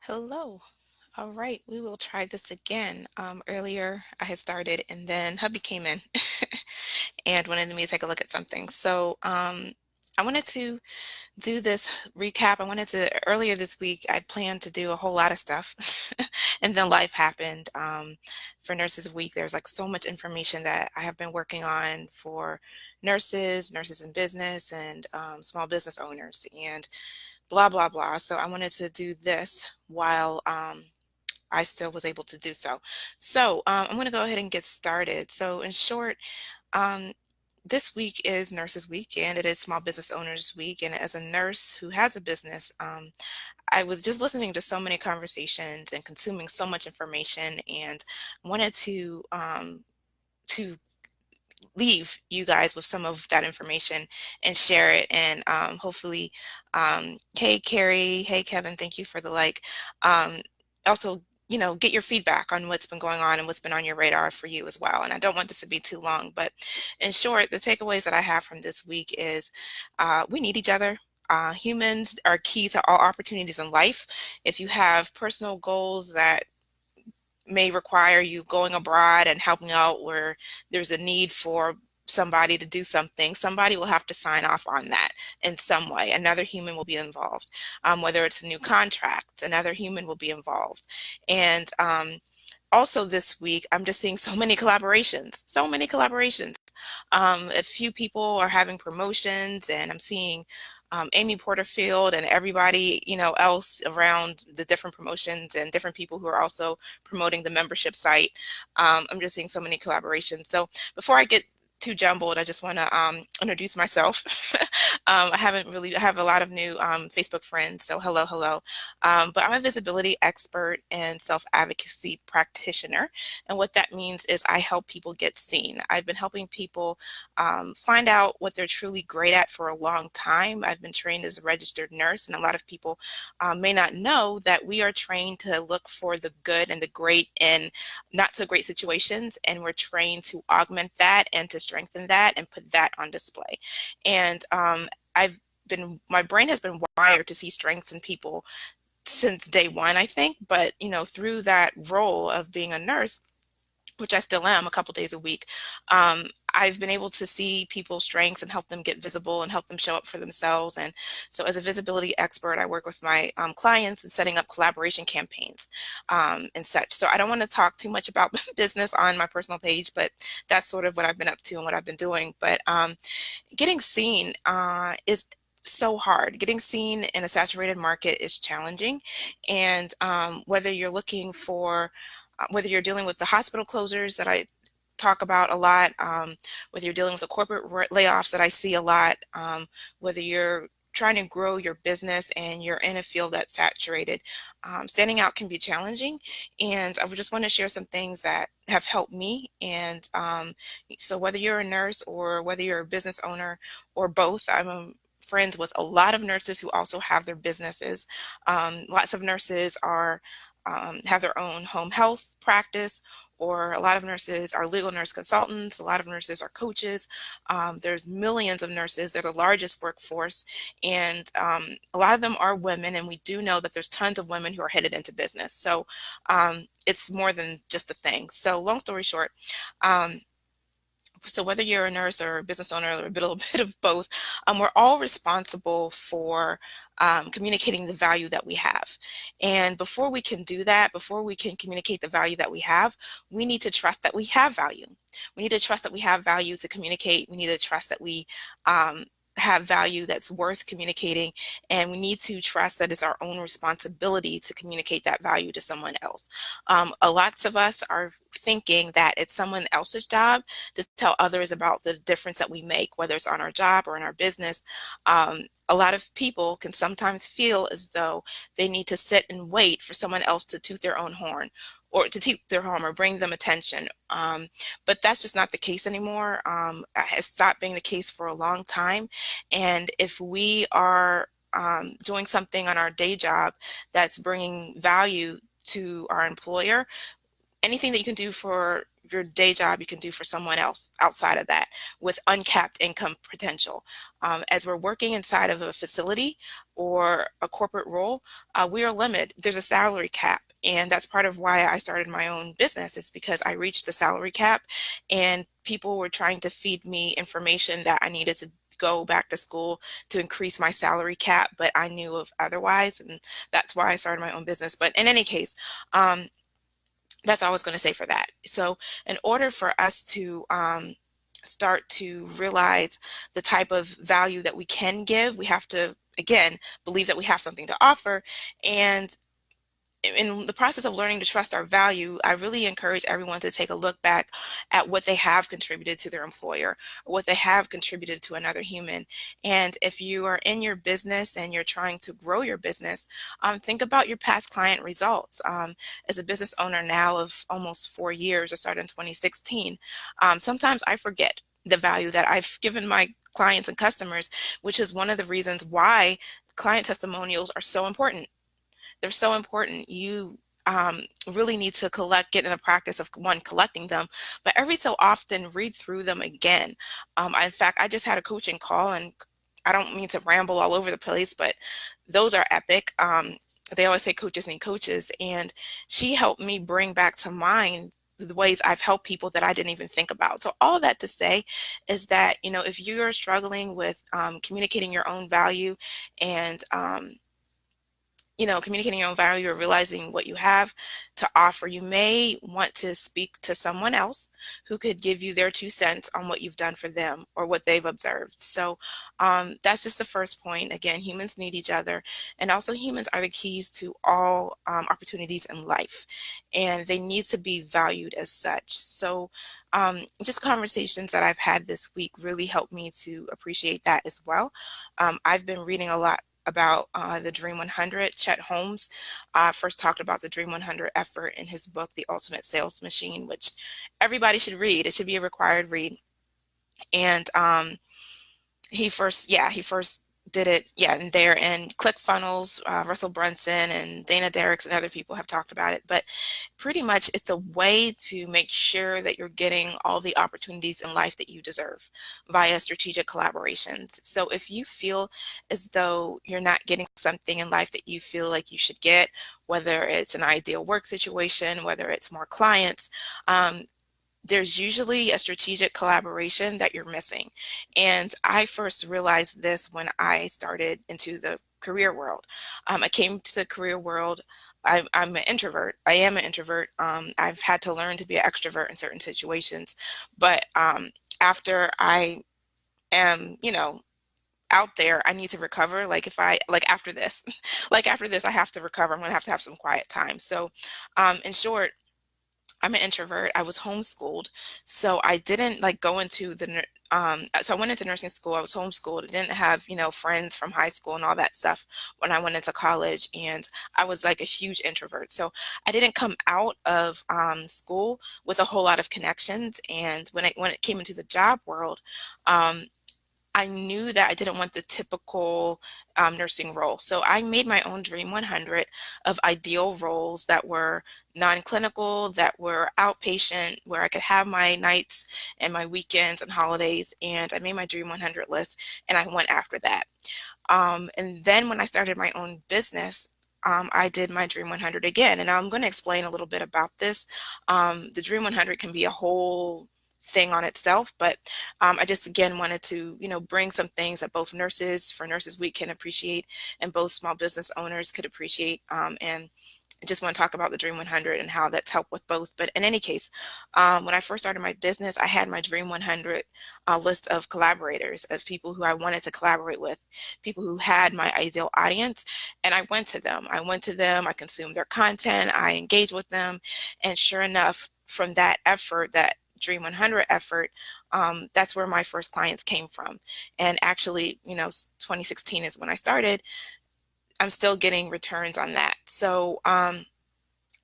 Hello. All right, we will try this again. Earlier I had started and then hubby came in and wanted me to take a look at something. I wanted to do this recap. Earlier this week, I planned to do a whole lot of stuff and then life happened. For Nurses Week, there's like so much information that I have been working on for nurses in business, and small business owners, and blah, blah, blah. So I wanted to do this while I still was able to do so. I'm going to go ahead and get started. So in short, um, this week is Nurses Week and it is Small Business Owners Week. And as a nurse who has a business, I was just listening to so many conversations and consuming so much information, and wanted to leave you guys with some of that information and share it. And hopefully, hey Carrie, hey Kevin, thank you for the like. Um, Also, get your feedback on what's been going on and what's been on your radar for you as well. And I don't want this to be too long, but in short, the takeaways that I have from this week is we need each other. Humans are key to all opportunities in life. If you have personal goals that may require you going abroad and helping out where there's a need for somebody to do something, somebody will have to sign off on that in some way. Another human will be involved. Whether it's a new contract, another human will be involved. And also this week, I'm just seeing so many collaborations. A few people are having promotions, and I'm seeing Amy Porterfield and everybody, else around the different promotions and different people who are also promoting the membership site. I'm just seeing so many collaborations. So before I get too jumbled, I just want to introduce myself. I have a lot of new Facebook friends, so hello, hello. But I'm a visibility expert and self-advocacy practitioner. And what that means is I help people get seen. I've been helping people find out what they're truly great at for a long time. I've been trained as a registered nurse, and a lot of people may not know that we are trained to look for the good and the great in not so great situations, and we're trained to augment that and to strengthen that and put that on display. And my brain has been wired to see strengths in people since day one, I think. But, through that role of being a nurse, which I still am a couple days a week, I've been able to see people's strengths and help them get visible and help them show up for themselves. And so as a visibility expert, I work with my clients in setting up collaboration campaigns and such. So I don't want to talk too much about business on my personal page, but that's sort of what I've been up to and what I've been doing. But getting seen is so hard. Getting seen in a saturated market is challenging. And whether you're dealing with the hospital closures that I talk about a lot, whether you're dealing with the corporate layoffs that I see a lot, whether you're trying to grow your business and you're in a field that's saturated, standing out can be challenging. And I would just want to share some things that have helped me. And so whether you're a nurse or whether you're a business owner or both, friends with a lot of nurses who also have their businesses. Lots of nurses have their own home health practice, or a lot of nurses are legal nurse consultants. A lot of nurses are coaches. There's millions of nurses. They're the largest workforce, and a lot of them are women, and we do know that there's tons of women who are headed into business. So it's more than just a thing. So long story short, so whether you're a nurse or a business owner or a little bit of both, we're all responsible for communicating the value that we have. And before we can do that, before we can communicate the value that we have, we need to trust that we have value. We need to trust that we have value to communicate. We need to trust that we have value that's worth communicating, and we need to trust that it's our own responsibility to communicate that value to someone else. Lots of us are thinking that it's someone else's job to tell others about the difference that we make, whether it's on our job or in our business. A lot of people can sometimes feel as though they need to sit and wait for someone else to toot their own horn, or to toot their horn or bring them attention. But that's just not the case anymore. It has stopped being the case for a long time. And if we are doing something on our day job that's bringing value to our employer, anything that you can do for your day job, you can do for someone else outside of that with uncapped income potential. As we're working inside of a facility or a corporate role, we are limited. There's a salary cap. And that's part of why I started my own business, is because I reached the salary cap and people were trying to feed me information that I needed to go back to school to increase my salary cap, but I knew of otherwise. And that's why I started my own business. But in any case, that's all I was going to say for that. So in order for us to start to realize the type of value that we can give, we have to, again, believe that we have something to offer. And in the process of learning to trust our value, I really encourage everyone to take a look back at what they have contributed to their employer, or what they have contributed to another human. And if you are in your business and you're trying to grow your business, think about your past client results. As a business owner now of almost 4 years, I started in 2016, sometimes I forget the value that I've given my clients and customers, which is one of the reasons why client testimonials are so important. They're so important. You really need to get in the practice of, one, collecting them, but every so often read through them again. In fact, I just had a coaching call, and I don't mean to ramble all over the place, but those are epic. They always say coaches need coaches, and she helped me bring back to mind the ways I've helped people that I didn't even think about. So all of that to say is that, if you're struggling with communicating your own value and communicating your own value or realizing what you have to offer, you may want to speak to someone else who could give you their 2 cents on what you've done for them or what they've observed. So that's just the first point. Again, humans need each other, and also humans are the keys to all opportunities in life, and they need to be valued as such. So just conversations that I've had this week really helped me to appreciate that as well. I've been reading a lot about the Dream 100. Chet Holmes first talked about the Dream 100 effort in his book, The Ultimate Sales Machine, which everybody should read. It should be a required read. And he first did it, in there. And ClickFunnels, Russell Brunson and Dana Derricks and other people have talked about it. But pretty much it's a way to make sure that you're getting all the opportunities in life that you deserve via strategic collaborations. So if you feel as though you're not getting something in life that you feel like you should get, whether it's an ideal work situation, whether it's more clients, there's usually a strategic collaboration that you're missing. And I first realized this when I started into the career world. I came to the career world. I'm an introvert. I am an introvert. I've had to learn to be an extrovert in certain situations. But after I am, out there, I need to recover. After this, after this, I have to recover. I'm going to have some quiet time. So in short, I'm an introvert. I was homeschooled, so I didn't go into so I went into nursing school. I was homeschooled. I didn't have, friends from high school and all that stuff when I went into college, and I was like a huge introvert. So I didn't come out of school with a whole lot of connections. And when it came into the job world, um, I knew that I didn't want the typical nursing role. So I made my own Dream 100 of ideal roles that were non-clinical, that were outpatient, where I could have my nights and my weekends and holidays. And I made my Dream 100 list, and I went after that. And then when I started my own business, I did my Dream 100 again. And I'm going to explain a little bit about this. The Dream 100 can be a whole thing on itself, but I just again wanted to bring some things that both nurses for Nurses Week can appreciate, and both small business owners could appreciate, and I just want to talk about the Dream 100 and how that's helped with both. But in any case, when I first started my business, I had my Dream 100 list of collaborators, of people who I wanted to collaborate with, people who had my ideal audience, and I went to them. I consumed their content, I engaged with them, and sure enough, from that effort, that Dream 100 effort, that's where my first clients came from. And actually, 2016 is when I started. I'm still getting returns on that. So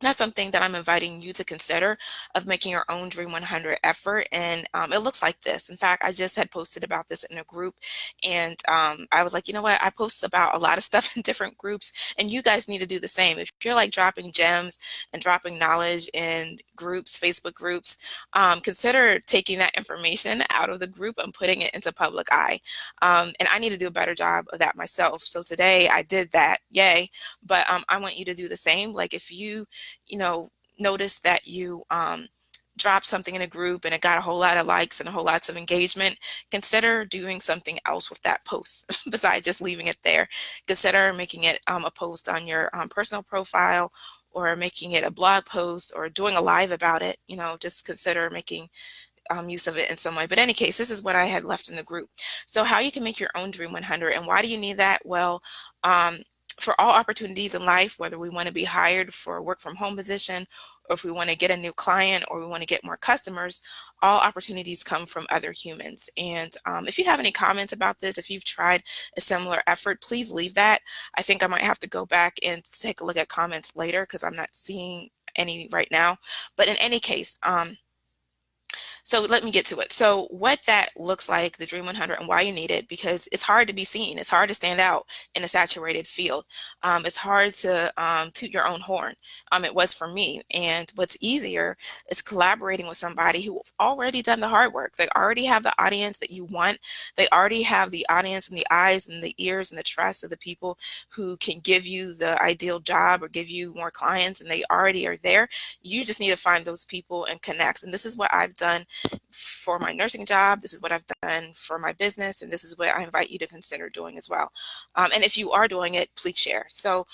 That's something that I'm inviting you to consider, of making your own Dream 100 effort. And it looks like this. In fact, I just had posted about this in a group, and I was like, you know what? I post about a lot of stuff in different groups, and you guys need to do the same. If you're like dropping gems and dropping knowledge in groups, Facebook groups, consider taking that information out of the group and putting it into public eye. And I need to do a better job of that myself. So today I did that. Yay. But I want you to do the same. Like if you know, notice that you dropped something in a group and it got a whole lot of likes and a whole lots of engagement, consider doing something else with that post besides just leaving it there. Consider making it a post on your personal profile, or making it a blog post, or doing a live about it. You know, just consider making use of it in some way. But in any case, this is what I had left in the group. So how you can make your own Dream 100, and why do you need that? Well, um, for all opportunities in life, whether we want to be hired for a work from home position, or if we want to get a new client, or we want to get more customers, all opportunities come from other humans. And if you have any comments about this, if you've tried a similar effort, please leave that. I think I might have to go back and take a look at comments later because I'm not seeing any right now. But in any case, so let me get to it. So what that looks like, the Dream 100, and why you need it, because it's hard to be seen. It's hard to stand out in a saturated field. It's hard to toot your own horn. It was for me. And what's easier is collaborating with somebody who already done the hard work. They already have the audience that you want. They already have the audience and the eyes and the ears and the trust of the people who can give you the ideal job or give you more clients, and they already are there. You just need to find those people and connect. And this is what I've done for my nursing job. This is what I've done for my business. And this is what I invite you to consider doing as well. And if you are doing it, please share. So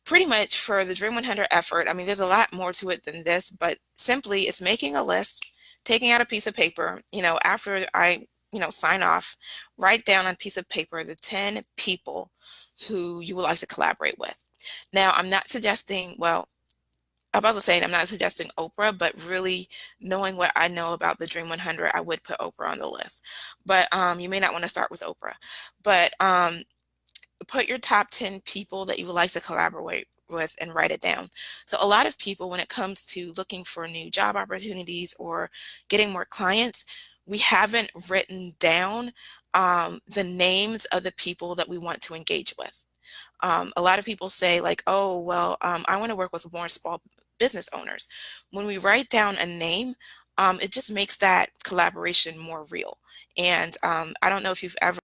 pretty much for the Dream 100 effort, I mean, there's a lot more to it than this, but simply it's making a list, taking out a piece of paper, after I, sign off, write down on a piece of paper the 10 people who you would like to collaborate with. Now, I'm not suggesting, well, I'm about to say I'm not suggesting Oprah, but really knowing what I know about the Dream 100, I would put Oprah on the list. But you may not want to start with Oprah. But put your top 10 people that you would like to collaborate with and write it down. So a lot of people, when it comes to looking for new job opportunities or getting more clients, we haven't written down the names of the people that we want to engage with. A lot of people say like, oh, well, I want to work with more small business owners. When we write down a name, it just makes that collaboration more real. And I don't know if you've ever,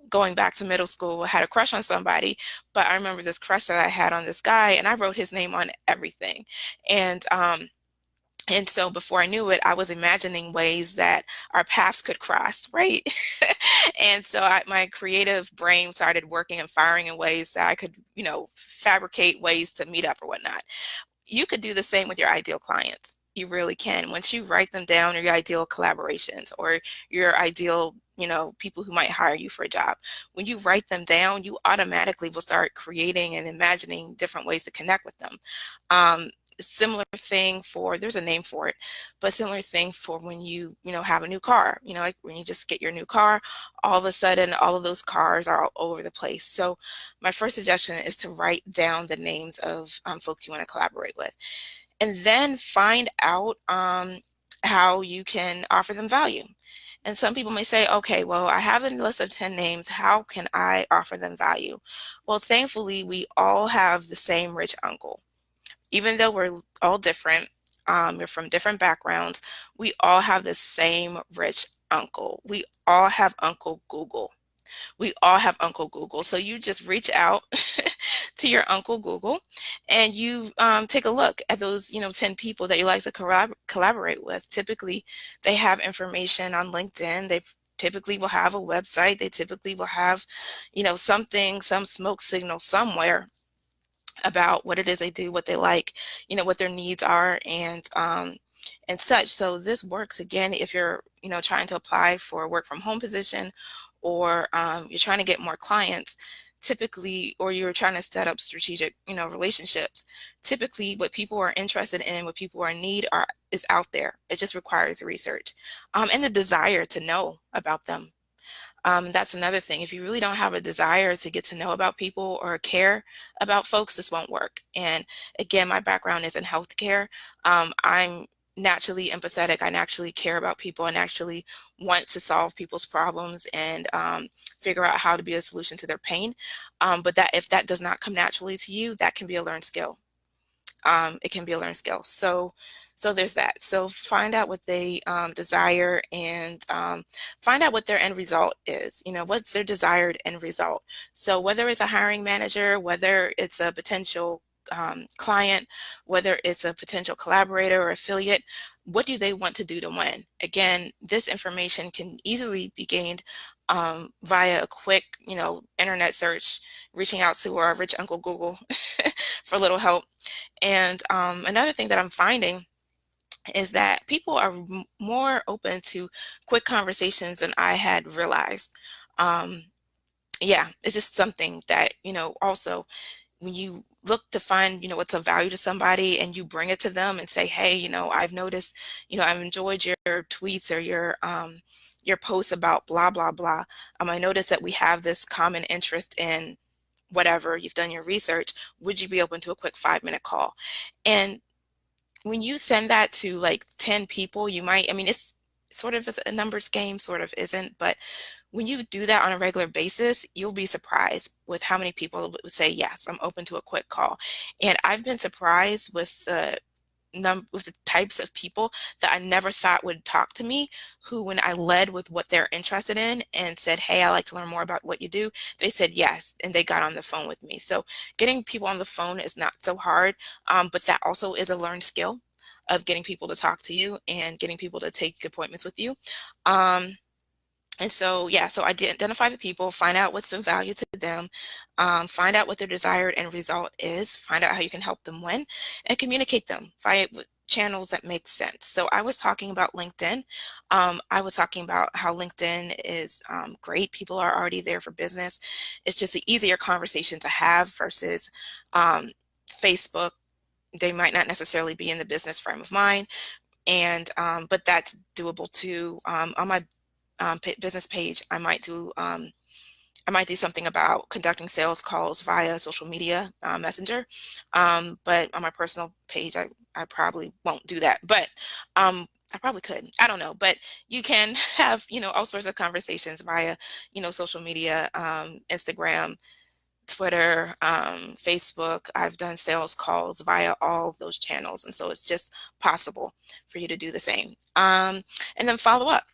going back to middle school, had a crush on somebody, but I remember this crush that I had on this guy, and I wrote his name on everything. And so before I knew it, I was imagining ways that our paths could cross, right? And so my creative brain started working and firing in ways that I could, fabricate ways to meet up or whatnot. You could do the same with your ideal clients. You really can. Once you write them down, or your ideal collaborations, or your ideal, people who might hire you for a job, when you write them down, you automatically will start creating and imagining different ways to connect with them. Similar thing for, there's a name for it, but similar thing for when you have a new car, like when you just get your new car, all of a sudden all of those cars are all over the place. So my first suggestion is to write down the names of folks you want to collaborate with, and then find out how you can offer them value. And some people may say, okay, well, I have a list of 10 names. How can I offer them value? Well, thankfully, we all have the same rich uncle. Even though we're all different, we're from different backgrounds, we all have the same rich uncle. We all have Uncle Google. We all have Uncle Google. So you just reach out to your Uncle Google, and you take a look at those, 10 people that you like to collaborate with. Typically, they have information on LinkedIn. They typically will have a website. They typically will have, something, some smoke signal somewhere about what it is they do, what they like, what their needs are, and such. So this works again if you're, trying to apply for a work from home position, or you're trying to get more clients, typically, or you're trying to set up strategic, relationships. Typically, what people are interested in, what people are in need is out there. It just requires research, and the desire to know about them. That's another thing. If you really don't have a desire to get to know about people or care about folks, this won't work. And again, my background is in healthcare. I'm naturally empathetic. I naturally care about people and actually want to solve people's problems and figure out how to be a solution to their pain. But that if that does not come naturally to you, that can be a learned skill. It can be a learned skill. So there's that. So find out what they desire and find out what their end result is. You know, what's their desired end result? So whether it's a hiring manager, whether it's a potential client, whether it's a potential collaborator or affiliate, what do they want to do to win? Again, this information can easily be gained via a quick, internet search, reaching out to our rich Uncle Google for a little help. And another thing that I'm finding is that people are more open to quick conversations than I had realized. Um, yeah, it's just something that, also when you look to find, what's of value to somebody and you bring it to them and say, hey, I've noticed, I've enjoyed your tweets or your posts about blah, blah, blah. I noticed that we have this common interest in whatever, you've done your research, would you be open to a quick 5-minute call? And when you send that to like 10 people, you might, it's sort of a numbers game, sort of isn't, but when you do that on a regular basis, you'll be surprised with how many people would say, yes, I'm open to a quick call. And I've been surprised with with the types of people that I never thought would talk to me, who when I led with what they're interested in and said, hey, I like to learn more about what you do, they said yes, and they got on the phone with me. So getting people on the phone is not so hard, but that also is a learned skill of getting people to talk to you and getting people to take appointments with you. And so, yeah, so identify the people, find out what's of value to them, find out what their desired end result is, find out how you can help them win, and communicate them via channels that make sense. So I was talking about LinkedIn. I was talking about how LinkedIn is great. People are already there for business. It's just an easier conversation to have versus Facebook. They might not necessarily be in the business frame of mind, and but that's doable too. On my business page, I might do something about conducting sales calls via social media messenger, but on my personal page, I probably won't do that. But I probably could. I don't know. But you can have all sorts of conversations via social media, Instagram, Twitter, Facebook. I've done sales calls via all of those channels, and so it's just possible for you to do the same. And then follow up.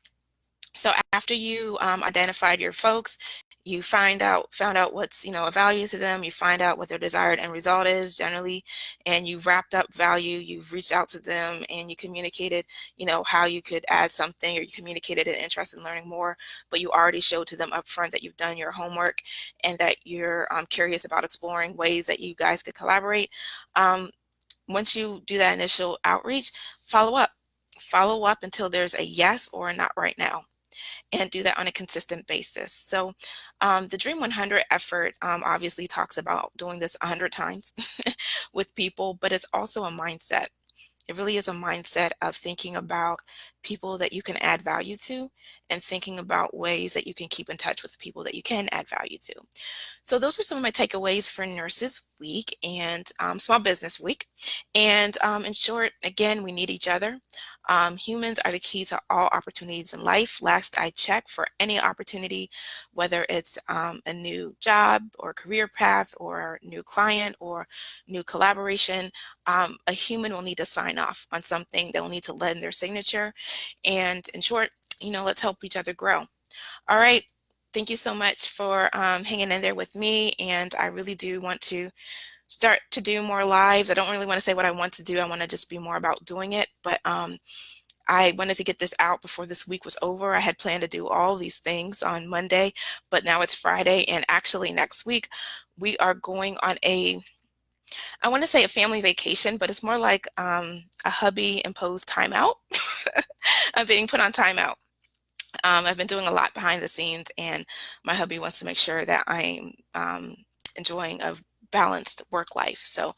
So after you identified your folks, you found out what's of value to them. You find out what their desired end result is generally, and you've wrapped up value. You've reached out to them and you communicated, how you could add something, or you communicated an interest in learning more. But you already showed to them upfront that you've done your homework and that you're curious about exploring ways that you guys could collaborate. Once you do that initial outreach, follow up. Follow up until there's a yes or a not right now, and do that on a consistent basis. So the Dream 100 effort obviously talks about doing this 100 times with people, but it's also a mindset. It really is a mindset of thinking about people that you can add value to and thinking about ways that you can keep in touch with people that you can add value to. So those are some of my takeaways for Nurses Week and Small Business Week. And in short, again, we need each other. Humans are the key to all opportunities in life. Last I checked, for any opportunity, whether it's a new job or career path or new client or new collaboration, a human will need to sign off on something. They'll need to lend their signature. And in short, let's help each other grow. All right. Thank you so much for hanging in there with me. And I really do want to start to do more lives. I don't really want to say what I want to do. I want to just be more about doing it. But I wanted to get this out before this week was over. I had planned to do all these things on Monday, but now it's Friday. And actually next week, we are going on I want to say a family vacation, but it's more like a hubby imposed timeout. I'm being put on timeout. I've been doing a lot behind the scenes, and my hubby wants to make sure that I'm enjoying a balanced work life. So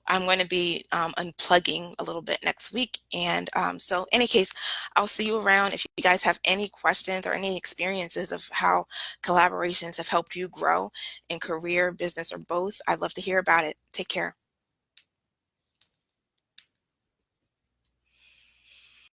I'm going to be unplugging a little bit next week. And so, any case, I'll see you around. If you guys have any questions or any experiences of how collaborations have helped you grow in career, business, or both, I'd love to hear about it. Take care.